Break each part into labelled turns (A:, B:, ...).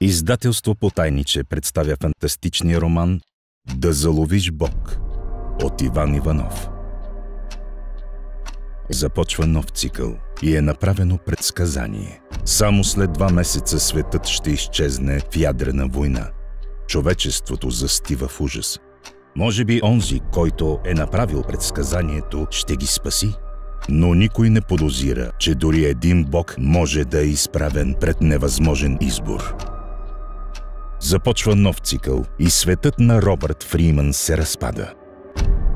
A: Издателство Потайниче представя фантастичния роман «Да заловиш Бог» от Иван Иванов. Започва нов цикъл и е направено предсказание. Само след 2 месеца светът ще изчезне в ядрена война. Човечеството застива в ужас. Може би онзи, който е направил предсказанието, ще ги спаси? Но никой не подозира, че дори един Бог може да е изправен пред невъзможен избор. Започва нов цикъл и светът на Робърт Фриман се разпада.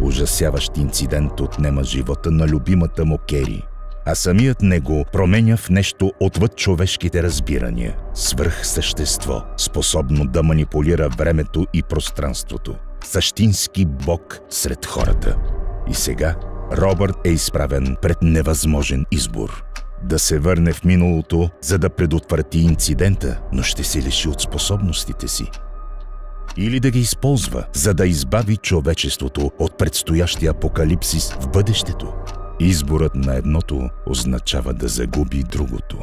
A: Ужасяващ инцидент отнема живота на любимата му Кери, а самият него променя в нещо отвъд човешките разбирания. Свръхсъщество, способно да манипулира времето и пространството. Същински Бог сред хората. И сега Робърт е изправен пред невъзможен избор. Да се върне в миналото, за да предотврати инцидента, но ще се лиши от способностите си. Или да ги използва, за да избави човечеството от предстоящия апокалипсис в бъдещето. Изборът на едното означава да загуби другото.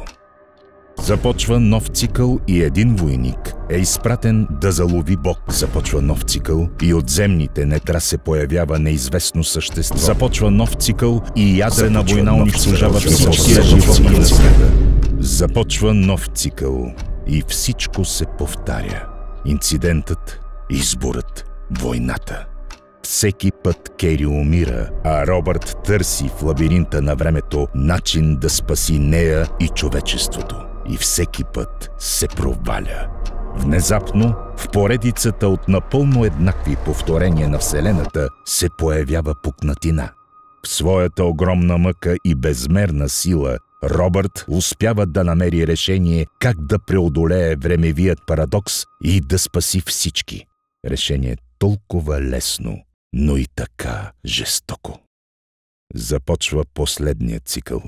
A: Започва нов цикъл и един войник е изпратен да залови Бог. Започва нов цикъл и от земните недра се появява неизвестно същество. Започва нов цикъл и ядрена война унищожава всичкия живот и на света. Започва нов цикъл и всичко се повтаря. Инцидентът, изборът, войната. Всеки път Кери умира, а Робърт търси в лабиринта на времето начин да спаси нея и човечеството. И всеки път се проваля. Внезапно, в поредицата от напълно еднакви повторения на Вселената се появява пукнатина. В своята огромна мъка и безмерна сила Робърт успява да намери решение как да преодолее времевият парадокс и да спаси всички. Решение толкова лесно, но и така жестоко. Започва последният цикъл.